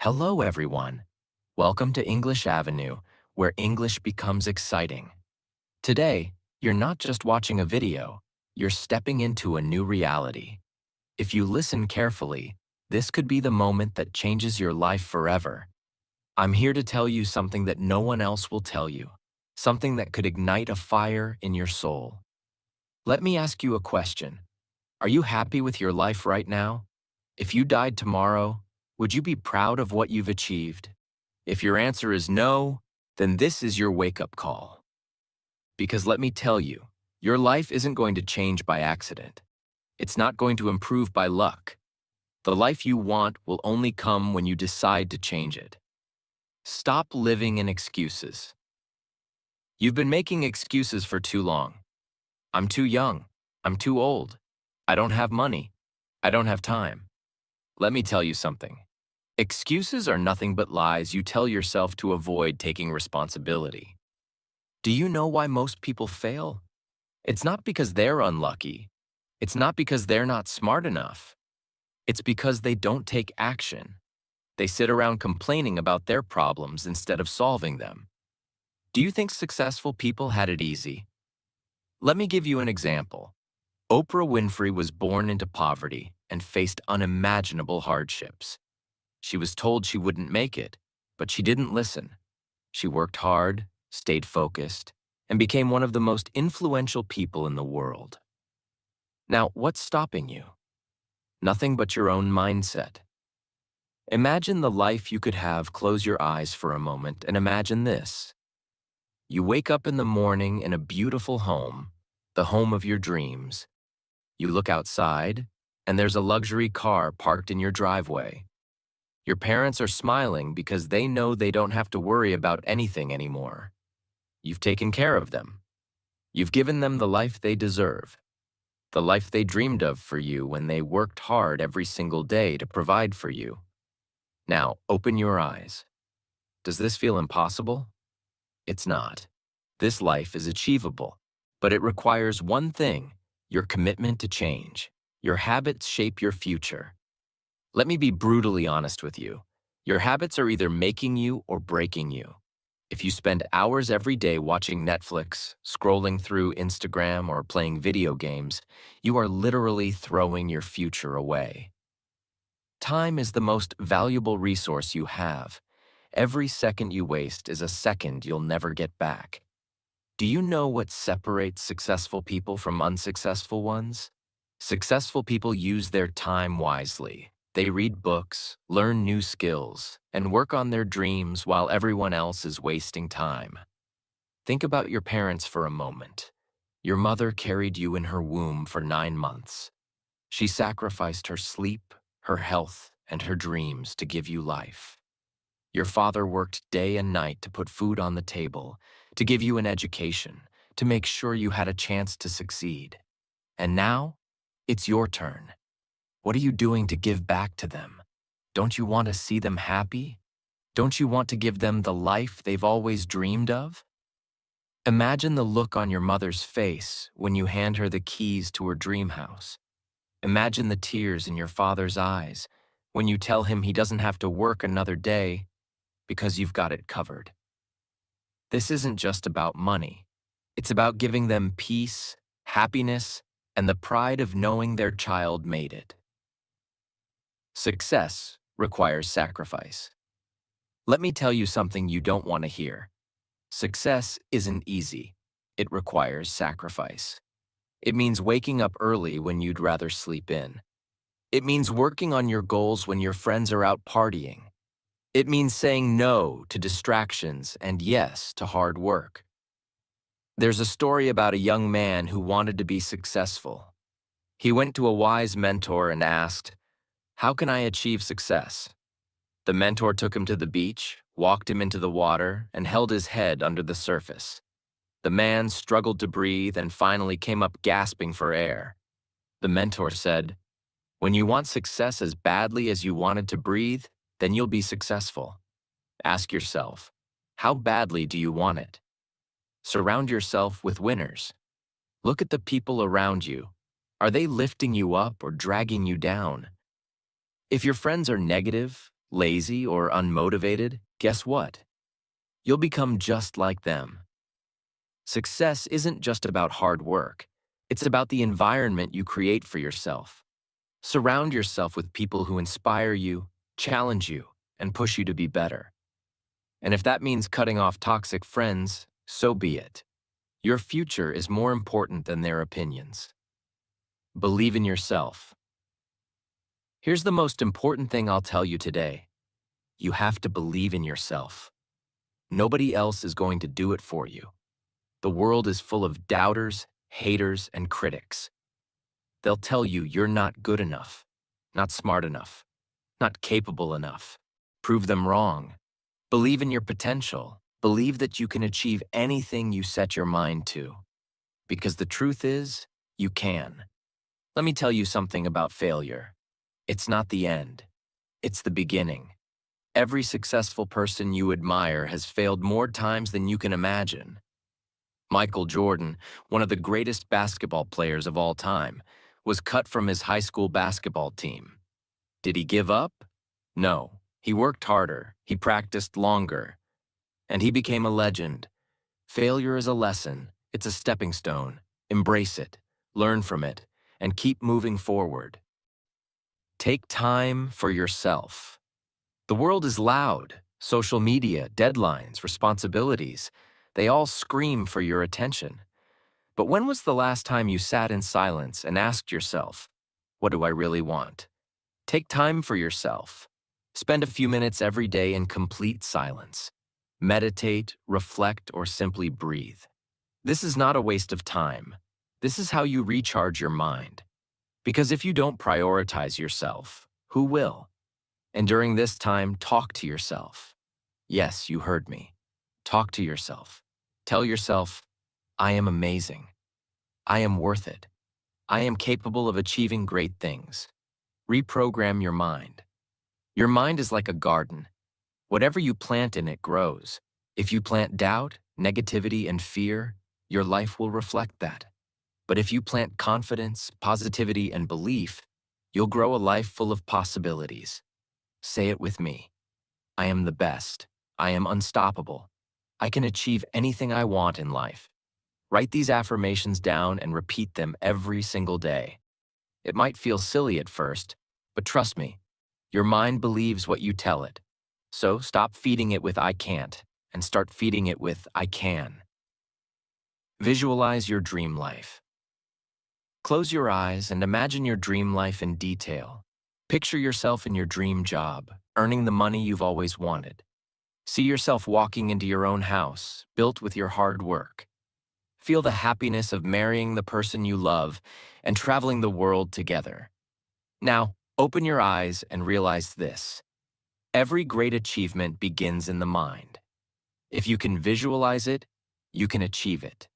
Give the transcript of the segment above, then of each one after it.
Hello, everyone. Welcome to English Avenue, where English becomes exciting. Today, you're not just watching a video, you're stepping into a new reality. If you listen carefully, this could be the moment that changes your life forever. I'm here to tell you something that no one else will tell you, something that could ignite a fire in your soul. Let me ask you a question. Are you happy with your life right now? If you died tomorrow, would you be proud of what you've achieved? If your answer is no, then this is your wake-up call. Because let me tell you, your life isn't going to change by accident. It's not going to improve by luck. The life you want will only come when you decide to change it. Stop living in excuses. You've been making excuses for too long. I'm too young. I'm too old. I don't have money. I don't have time. Let me tell you something. Excuses are nothing but lies you tell yourself to avoid taking responsibility. Do you know why most people fail? It's not because they're unlucky. It's not because they're not smart enough. It's because they don't take action. They sit around complaining about their problems instead of solving them. Do you think successful people had it easy? Let me give you an example. Oprah Winfrey was born into poverty and faced unimaginable hardships. She was told she wouldn't make it, but she didn't listen. She worked hard, stayed focused, and became one of the most influential people in the world. Now, what's stopping you? Nothing but your own mindset. Imagine the life you could have. Close your eyes for a moment and imagine this. You wake up in the morning in a beautiful home, the home of your dreams. You look outside, and there's a luxury car parked in your driveway. Your parents are smiling because they know they don't have to worry about anything anymore. You've taken care of them. You've given them the life they deserve, the life they dreamed of for you when they worked hard every single day to provide for you. Now, open your eyes. Does this feel impossible? It's not. This life is achievable, but it requires one thing: your commitment to change. Your habits shape your future. Let me be brutally honest with you. Your habits are either making you or breaking you. If you spend hours every day watching Netflix, scrolling through Instagram, or playing video games, you are literally throwing your future away. Time is the most valuable resource you have. Every second you waste is a second you'll never get back. Do you know what separates successful people from unsuccessful ones? Successful people use their time wisely. They read books, learn new skills, and work on their dreams while everyone else is wasting time. Think about your parents for a moment. Your mother carried you in her womb for 9 months. She sacrificed her sleep, her health, and her dreams to give you life. Your father worked day and night to put food on the table, to give you an education, to make sure you had a chance to succeed. And now, it's your turn. What are you doing to give back to them? Don't you want to see them happy? Don't you want to give them the life they've always dreamed of? Imagine the look on your mother's face when you hand her the keys to her dream house. Imagine the tears in your father's eyes when you tell him he doesn't have to work another day because you've got it covered. This isn't just about money. It's about giving them peace, happiness, and the pride of knowing their child made it. Success requires sacrifice. Let me tell you something you don't want to hear. Success isn't easy. It requires sacrifice. It means waking up early when you'd rather sleep in. It means working on your goals when your friends are out partying. It means saying no to distractions and yes to hard work. There's a story about a young man who wanted to be successful. He went to a wise mentor and asked, "How can I achieve success?" The mentor took him to the beach, walked him into the water, and held his head under the surface. The man struggled to breathe and finally came up gasping for air. The mentor said, "When you want success as badly as you wanted to breathe, then you'll be successful. Ask yourself, how badly do you want it? Surround yourself with winners. Look at the people around you. Are they lifting you up or dragging you down? If your friends are negative, lazy, or unmotivated, guess what? You'll become just like them. Success isn't just about hard work. It's about the environment you create for yourself. Surround yourself with people who inspire you, challenge you, and push you to be better. And if that means cutting off toxic friends, so be it. Your future is more important than their opinions. Believe in yourself. Here's the most important thing I'll tell you today. You have to believe in yourself. Nobody else is going to do it for you. The world is full of doubters, haters, and critics. They'll tell you you're not good enough, not smart enough, not capable enough. Prove them wrong. Believe in your potential. Believe that you can achieve anything you set your mind to. Because the truth is, you can. Let me tell you something about failure. It's not the end. It's the beginning. Every successful person you admire has failed more times than you can imagine. Michael Jordan, one of the greatest basketball players of all time, was cut from his high school basketball team. Did he give up? No. He worked harder, he practiced longer, and he became a legend. Failure is a lesson. It's a stepping stone. Embrace it, learn from it, and keep moving forward. Take time for yourself. The world is loud. Social media, deadlines, responsibilities, they all scream for your attention. But when was the last time you sat in silence and asked yourself, what do I really want? Take time for yourself. Spend a few minutes every day in complete silence. Meditate, reflect, or simply breathe. This is not a waste of time. This is how you recharge your mind. Because if you don't prioritize yourself, who will? And during this time, talk to yourself. Yes, you heard me. Talk to yourself. Tell yourself, I am amazing. I am worth it. I am capable of achieving great things. Reprogram your mind. Your mind is like a garden. Whatever you plant in it grows. If you plant doubt, negativity, and fear, your life will reflect that. But if you plant confidence, positivity, and belief, you'll grow a life full of possibilities. Say it with me. I am the best. I am unstoppable. I can achieve anything I want in life. Write these affirmations down and repeat them every single day. It might feel silly at first, but trust me, your mind believes what you tell it. So stop feeding it with I can't and start feeding it with I can. Visualize your dream life. Close your eyes and imagine your dream life in detail. Picture yourself in your dream job, earning the money you've always wanted. See yourself walking into your own house, built with your hard work. Feel the happiness of marrying the person you love and traveling the world together. Now, open your eyes and realize this. Every great achievement begins in the mind. If you can visualize it, you can achieve it.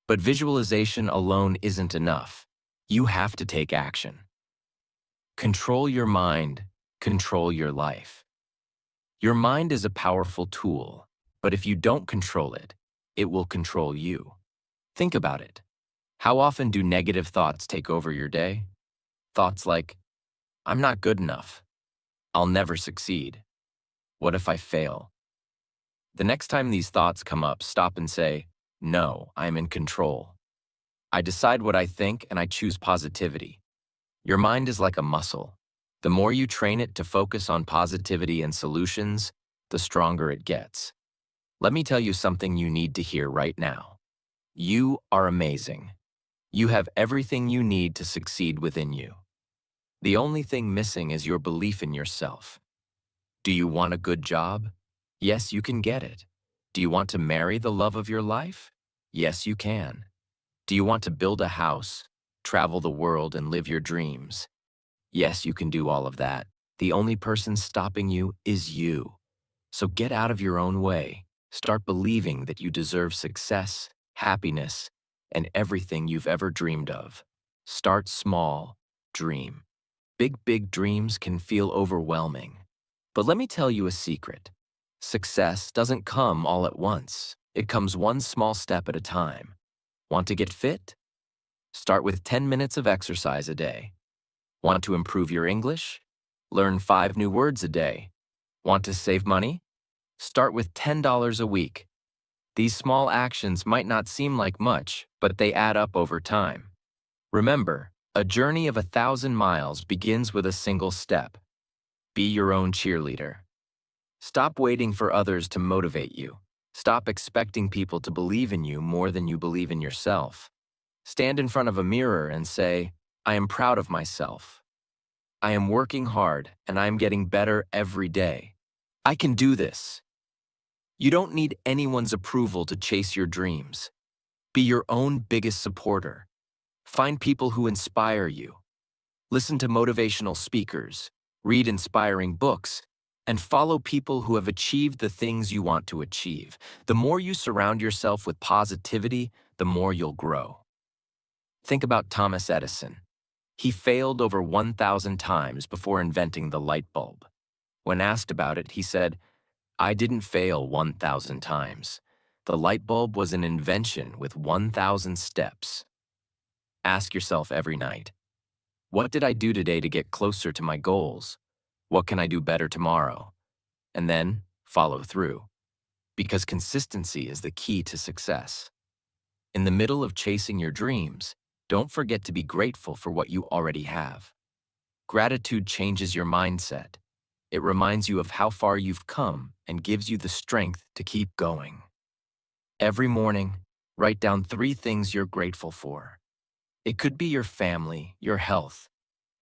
But visualization alone isn't enough. You have to take action. Control your mind, control your life. Your mind is a powerful tool, but if you don't control it, it will control you. Think about it. How often do negative thoughts take over your day? Thoughts like, I'm not good enough. I'll never succeed. What if I fail? The next time these thoughts come up, stop and say, no, I'm in control. I decide what I think and I choose positivity. Your mind is like a muscle. The more you train it to focus on positivity and solutions, the stronger it gets. Let me tell you something you need to hear right now. You are amazing. You have everything you need to succeed within you. The only thing missing is your belief in yourself. Do you want a good job? Yes, you can get it. Do you want to marry the love of your life? Yes, you can. Do you want to build a house, travel the world, and live your dreams? Yes, you can do all of that. The only person stopping you is you. So get out of your own way. Start believing that you deserve success, happiness, and everything you've ever dreamed of. Start small, dream. Big dreams can feel overwhelming. But let me tell you a secret. Success doesn't come all at once. It comes one small step at a time. Want to get fit? Start with 10 minutes of exercise a day. Want to improve your English? Learn 5 new words a day. Want to save money? Start with $10 a week. These small actions might not seem like much, but they add up over time. Remember, a journey of 1,000 miles begins with a single step. Be your own cheerleader. Stop waiting for others to motivate you. Stop expecting people to believe in you more than you believe in yourself. Stand in front of a mirror and say, I am proud of myself. I am working hard and I am getting better every day. I can do this. You don't need anyone's approval to chase your dreams. Be your own biggest supporter. Find people who inspire you. Listen to motivational speakers, read inspiring books, and follow people who have achieved the things you want to achieve. The more you surround yourself with positivity, the more you'll grow. Think about Thomas Edison. He failed over 1,000 times before inventing the light bulb. When asked about it, he said, I didn't fail 1,000 times. The light bulb was an invention with 1,000 steps. Ask yourself every night, what did I do today to get closer to my goals? What can I do better tomorrow? And then follow through. Because consistency is the key to success. In the middle of chasing your dreams, don't forget to be grateful for what you already have. Gratitude changes your mindset. It reminds you of how far you've come and gives you the strength to keep going. Every morning, write down 3 things you're grateful for. It could be your family, your health,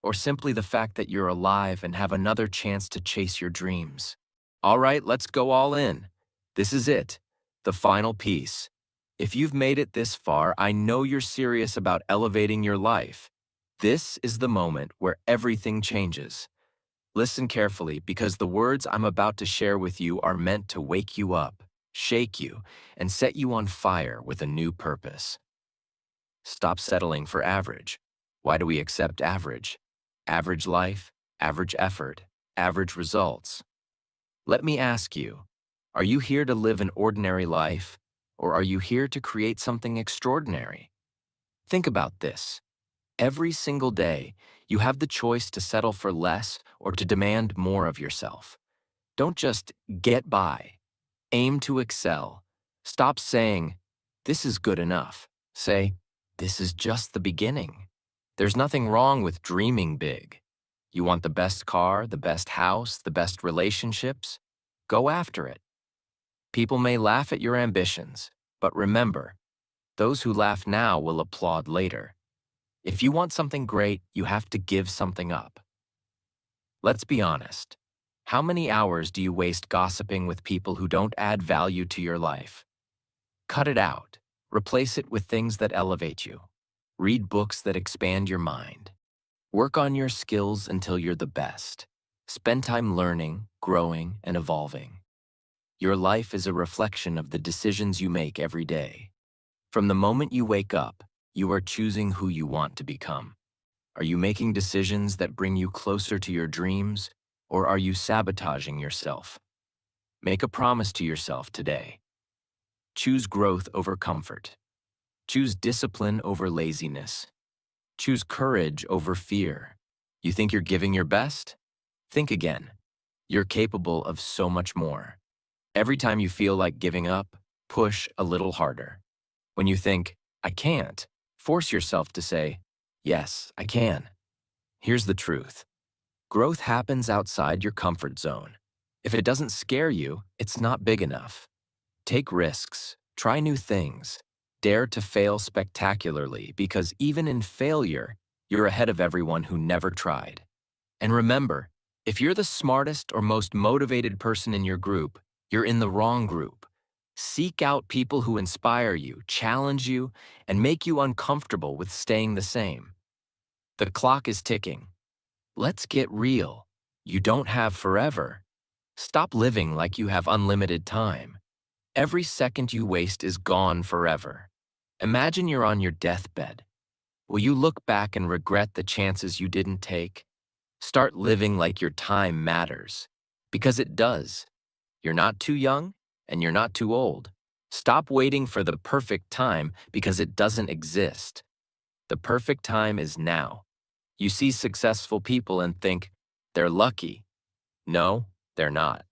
or simply the fact that you're alive and have another chance to chase your dreams. All right, let's go all in. This is it, the final piece. If you've made it this far, I know you're serious about elevating your life. This is the moment where everything changes. Listen carefully because the words I'm about to share with you are meant to wake you up, shake you, and set you on fire with a new purpose. Stop settling for average. Why do we accept average? Average life, average effort, average results. Let me ask you, are you here to live an ordinary life, or are you here to create something extraordinary? Think about this. Every single day, you have the choice to settle for less or to demand more of yourself. Don't just get by. Aim to excel. Stop saying, this is good enough. Say, this is just the beginning. There's nothing wrong with dreaming big. You want the best car, the best house, the best relationships? Go after it. People may laugh at your ambitions, but remember, those who laugh now will applaud later. If you want something great, you have to give something up. Let's be honest. How many hours do you waste gossiping with people who don't add value to your life? Cut it out. Replace it with things that elevate you. Read books that expand your mind. Work on your skills until you're the best. Spend time learning, growing, and evolving. Your life is a reflection of the decisions you make every day. From the moment you wake up, you are choosing who you want to become. Are you making decisions that bring you closer to your dreams, or are you sabotaging yourself? Make a promise to yourself today. Choose growth over comfort. Choose discipline over laziness. Choose courage over fear. You think you're giving your best? Think again. You're capable of so much more. Every time you feel like giving up, push a little harder. When you think, I can't, force yourself to say, yes, I can. Here's the truth. Growth happens outside your comfort zone. If it doesn't scare you, it's not big enough. Take risks, try new things, dare to fail spectacularly because even in failure, you're ahead of everyone who never tried. And remember, if you're the smartest or most motivated person in your group, you're in the wrong group. Seek out people who inspire you, challenge you, and make you uncomfortable with staying the same. The clock is ticking. Let's get real. You don't have forever. Stop living like you have unlimited time. Every second you waste is gone forever. Imagine you're on your deathbed. Will you look back and regret the chances you didn't take? Start living like your time matters. Because it does. You're not too young, and you're not too old. Stop waiting for the perfect time because it doesn't exist. The perfect time is now. You see successful people and think, they're lucky. No, they're not.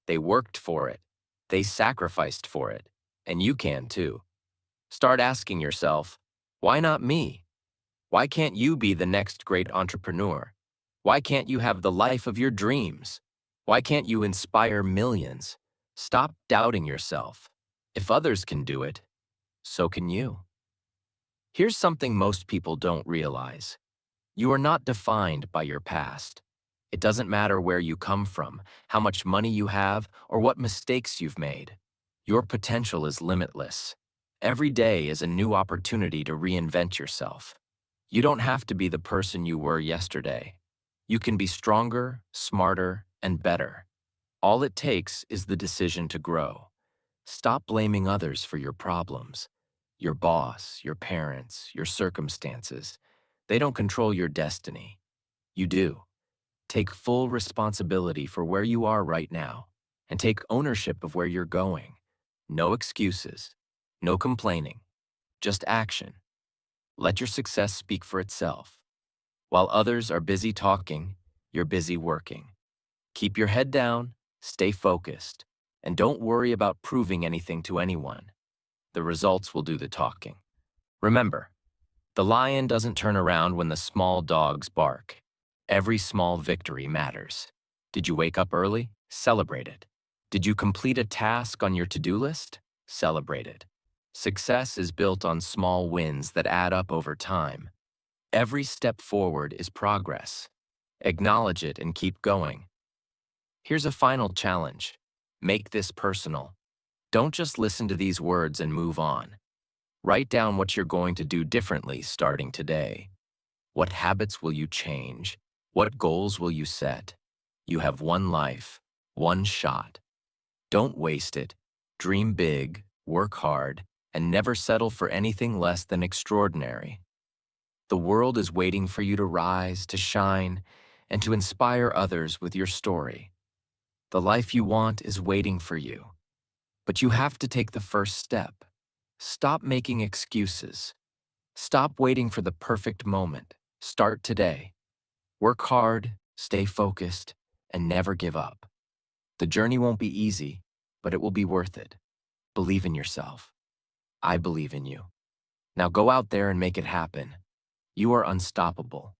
They worked for it. They sacrificed for it. And you can too. Start asking yourself, why not me? Why can't you be the next great entrepreneur? Why can't you have the life of your dreams? Why can't you inspire millions? Stop doubting yourself. If others can do it, so can you. Here's something most people don't realize. You are not defined by your past. It doesn't matter where you come from, how much money you have, or what mistakes you've made. Your potential is limitless. Every day is a new opportunity to reinvent yourself. You don't have to be the person you were yesterday. You can be stronger, smarter, and better. All it takes is the decision to grow. Stop blaming others for your problems. Your boss, your parents, your circumstances. They don't control your destiny. You do. Take full responsibility for where you are right now, and take ownership of where you're going. No excuses, no complaining, just action. Let your success speak for itself. While others are busy talking, you're busy working. Keep your head down, stay focused, and don't worry about proving anything to anyone. The results will do the talking. Remember, the lion doesn't turn around when the small dogs bark. Every small victory matters. Did you wake up early? Celebrate it. Did you complete a task on your to-do list? Celebrate it. Success is built on small wins that add up over time. Every step forward is progress. Acknowledge it and keep going. Here's a final challenge. Make this personal. Don't just listen to these words and move on. Write down what you're going to do differently starting today. What habits will you change? What goals will you set? You have one life, one shot. Don't waste it. Dream big, work hard, and never settle for anything less than extraordinary. The world is waiting for you to rise, to shine, and to inspire others with your story. The life you want is waiting for you. But you have to take the first step. Stop making excuses. Stop waiting for the perfect moment. Start today. Work hard, stay focused, and never give up. The journey won't be easy, but it will be worth it. Believe in yourself. I believe in you. Now go out there and make it happen. You are unstoppable.